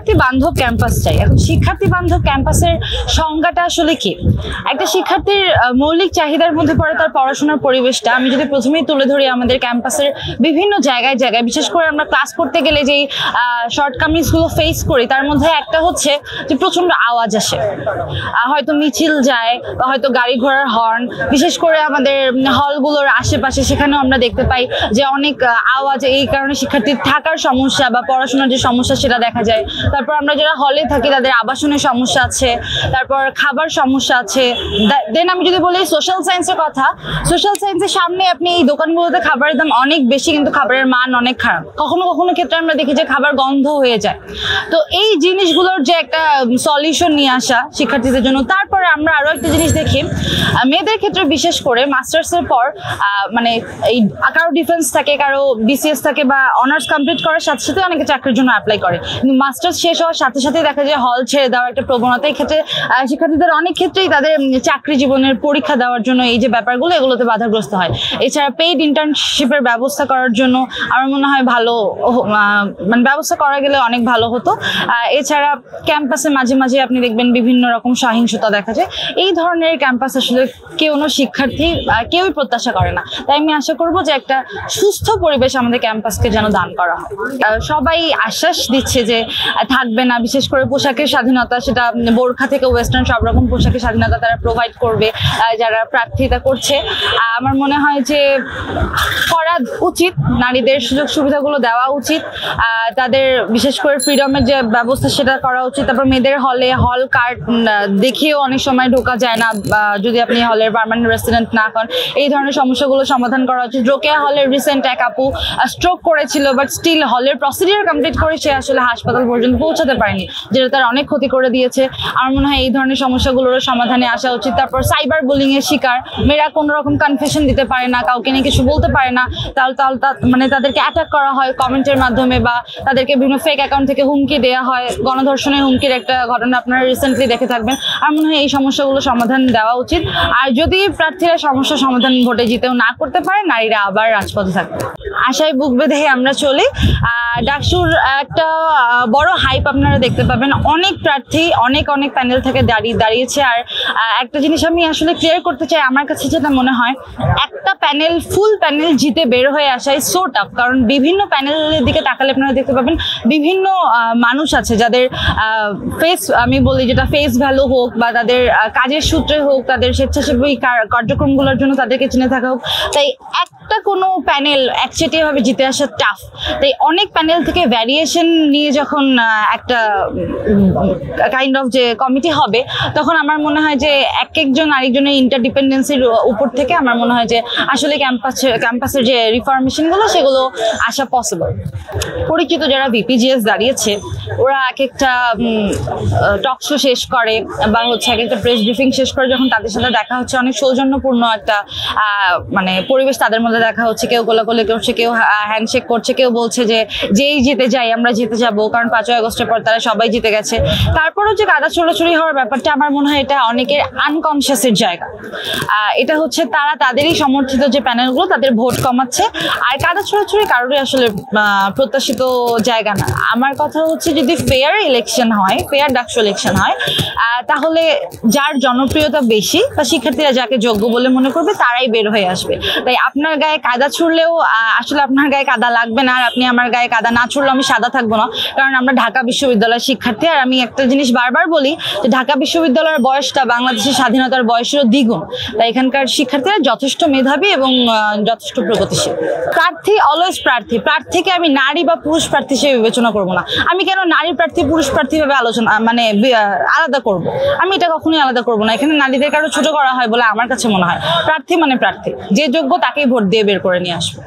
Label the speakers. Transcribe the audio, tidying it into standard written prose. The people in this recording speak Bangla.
Speaker 1: শিক্ষার্থী বান্ধব ক্যাম্পাস চাই। এখন শিক্ষার্থী বান্ধব ক্যাম্পাসের সংজ্ঞাটা আসলে কি? একটা শিক্ষার্থীর মৌলিক চাহিদার মধ্যে পড়ে তার পড়াশোনার পরিবেশটা। আমি যদি প্রথমেই তুলে ধরি আমাদের ক্যাম্পাসের বিভিন্ন জায়গায় জায়গায়, বিশেষ করে আমরা ক্লাস করতে গেলে যেই শর্টকামিংস গুলো ফেস করি তার মধ্যে একটা হচ্ছে যে প্রচন্ড আওয়াজ আসে, হয়তো মিছিল যায় বা হয়তো গাড়ি ঘোড়ার হর্ন, বিশেষ করে আমাদের হলগুলোর আশেপাশে সেখানেও আমরা দেখতে পাই যে অনেক আওয়াজ। এই কারণে শিক্ষার্থীর থাকার সমস্যা বা পড়াশোনার যে সমস্যা সেটা দেখা যায়। তারপর আমরা যারা হলে থাকি তাদের আবাসনের সমস্যা আছে, তারপর খাবার সমস্যা আছে। দেন আমি যদি বলি সোশ্যাল সায়েন্সের কথা, সোশ্যাল সায়েন্সের সামনে আপনি এই দোকানগুলোতে খাবারের দাম অনেক বেশি কিন্তু খাবারের মান অনেক খারাপ। কখনো কখনো ক্ষেত্রে আমরা দেখি যে খাবার গন্ধ হয়ে যায়। তো এই জিনিসগুলোর যে একটা সলিউশন নিয়ে আসা শিক্ষার্থীদের জন্য। তারপরে আমরা আরো একটা জিনিস দেখি, মেয়েদের ক্ষেত্রে বিশেষ করে মাস্টার্সের পর মানে এই কারো ডিফেন্স থাকে, কারো বিসিএস থাকে বা অনার্স কমপ্লিট করার সাথে সাথে অনেকে চাকরির জন্য অ্যাপ্লাই করে, কিন্তু মাস্টার্স শেষ হওয়ার সাথে সাথে দেখা যায় হল ছেড়ে দেওয়ার একটা প্রবণতা। এই ক্ষেত্রে শিক্ষার্থীদের অনেক ক্ষেত্রেই তাদের চাকরি জীবনের পরীক্ষা দেওয়ার জন্য এই যে ব্যাপারগুলো এগুলোতে বাধাগ্রস্ত হয়। এছাড়া পেইড ইন্টার্নশিপের ব্যবস্থা করার জন্য আমার মনে হয় ভালো, মানে ব্যবস্থা করা গেলে অনেক ভালো হতো। এছাড়া ক্যাম্পাসে মাঝে মাঝে আপনি দেখবেন বিভিন্ন রকম সহিংসতা দেখা যায়। এই ধরনের ক্যাম্পাস আসলে কোনো শিক্ষার্থী কেউই প্রত্যাশা করে না। তাই আমি আশা করব যে একটা সুস্থ পরিবেশ আমাদের ক্যাম্পাসকে যেন দান করা হয়। সবাই আশ্বাস দিচ্ছে যে থাকবে না, বিশেষ করে পোশাকের স্বাধীনতা, সেটা বোরখা থেকে ওয়েস্টার্ন সব রকম পোশাকের স্বাধীনতা তারা প্রোভাইড করবে যারা প্রার্থিতা করছে। আমার মনে হয় যে করা উচিত, নারীদের সুযোগ সুবিধাগুলো দেওয়া উচিত, তাদের বিশেষ করে ফ্রিডমের যে ব্যবস্থা সেটা করা উচিত। তারপর মেয়েদের হলে হল কার্ড দেখিয়েও অনেক সময় ঢোকা যায় না যদি আপনি হলের পার্মানেন্ট রেসিডেন্ট না হন। এই ধরনের সমস্যাগুলো সমাধান করা উচিত। রোকেয়া হলের রিসেন্ট এক আপু স্ট্রোক করেছিল, বাট স্টিল হলের প্রসিডিউর কমপ্লিট করে সে আসলে হাসপাতাল পর্যন্ত পৌঁছাতে পারেনি, যেটা তার অনেক ক্ষতি করে দিয়েছে। আমার মনে হয় এই ধরনের সমস্যাগুলোর সমাধানে আসা উচিত। তারপর সাইবার বুলিং এর শিকার মেয়েরা কোনো রকম কনফেশন দিতে পারে না, কাউকে নিয়ে কিছু বলতে পারে না, তাহলে মানে তাদেরকে অ্যাটাক করা হয় কমেন্টের মাধ্যমে বা তাদেরকে বিভিন্ন ফেক অ্যাকাউন্ট থেকে হুমকি দেওয়া হয়। গণধর্ষণের হুমকির একটা ঘটনা আপনারা রিসেন্টলি দেখে থাকবেন। আমার মনে হয় এই সমস্যাগুলো সমাধান দেওয়া উচিত। আর যদি প্রার্থীরা সমস্যা সমাধান ভোটে জিতেও না করতে পারে, নারীরা আবার রাজপথে থাকবে। আশায় বুক বেঁধে আমরা চলি। ডাকসুর একটা বড় হাইপ আপনারা দেখতে পাবেন, অনেক প্রার্থী অনেক অনেক প্যানেল থেকে দাঁড়িয়েছে। আর একটা জিনিস আমি আসলে ক্লিয়ার করতে চাই, আমার কাছে যেটা মনে হয় একটা প্যানেল ফুল প্যানেল জিতে বের হয়ে আসা ইজ সো টাফ। কারণ বিভিন্ন প্যানেলের দিকে তাকালে আপনারা দেখতে পাবেন বিভিন্ন মানুষ আছে যাদের ফেস, আমি বলি যেটা ফেস ভ্যালু হোক বা তাদের কাজের সূত্রে হোক, তাদের স্বেচ্ছাসেবী কার্যক্রমগুলোর জন্য তাদেরকে চিনে থাকা হোক, তাই একটা কোনো প্যানেল একচেটিয়াভাবে জিতে আসা টাফ। তাই অনেক প্যানেল থেকে ভ্যারিয়েশন নিয়ে যখন একটা কাইন্ড অফ যে কমিটি হবে, তখন আমার মনে হয় যে এক একজন আরেকজনের ইন্টারডিপেন্ডেন্সির উপর থেকে আমার মনে হয় যে আসলে ক্যাম্পাসের যে রিফরমেশনগুলো সেগুলো আসা পসিবল। পরিচিত যারা ভিপিজিএস দাঁড়িয়েছে ওরা এক একটা টক শো শেষ করে বা হচ্ছে এক একটা প্রেস ব্রিফিং শেষ করে যখন তাদের সাথে দেখা হচ্ছে, অনেক সৌজন্যপূর্ণ একটা মানে পরিবেশ তাদের মধ্যে দেখা হচ্ছে। কেউ কোলাকুলি করছে, কেউ হ্যান্ডশেক করছে, কেউ বলছে যে যেই জিতে যাই আমরা জিতে যাবো, কারণ 5ই আগস্টের পর তারা সবাই জিতে গেছে। তারপরেও যে কাদা ছোড়াছুড়ি হওয়ার ব্যাপারটা আমার মনে হয় এটা অনেকের আনকনসিয়াসের জায়গা। এটা হচ্ছে তারা তাদেরই সমর্থিত যে প্যানেলগুলো তাদের ভোট কমাচ্ছে। আর কাদা ছোড়াছুড়ি কারোরই আসলে প্রত্যাশিত জায়গা না। আমার কথা হচ্ছে যদি ফেয়ার ইলেকশন হয়, ফেয়ার ডাকসু ইলেকশন হয়, তাহলে যার জনপ্রিয়তা বেশি বা শিক্ষার্থীরা যাকে যোগ্য বলে মনে করবে তারাই বের হয়ে আসবে। তাই আপনার গায়ে কাদা ছুড়লেও আসলে আপনার গায়ে কাদা লাগবে না, আর আপনি আমার গায়ে কাদা না ছুড়লেও আমি সাদা থাকবো না, কারণ আমরা ঢাকা বিশ্ববিদ্যালয়ের শিক্ষার্থী। আর আমি একটা জিনিস বারবার বলি যে ঢাকা বিশ্ববিদ্যালয়ের বয়সটা বাংলাদেশের স্বাধীনতার বয়সেরও দ্বিগুণ। তাই এখানকার শিক্ষার্থীরা যথেষ্ট মেধাবী এবং যথেষ্ট প্রগতিশীল। প্রার্থী অলওয়েজ প্রার্থীকে আমি নারী বা পুরুষ প্রার্থী হিসেবে বিবেচনা করবো না। আমি কেন নারী প্রার্থী পুরুষ প্রার্থী ভাবে মানে আলাদা করব? আমি এটা কখনোই আলাদা করবো না। এখানে নারীদের কারো ছোট করা হয় বলে আমার কাছে মনে হয়। প্রার্থী মানে প্রার্থী, যে যোগ্য তাকেই ভোট দিয়ে বের করে নিয়ে আসবে।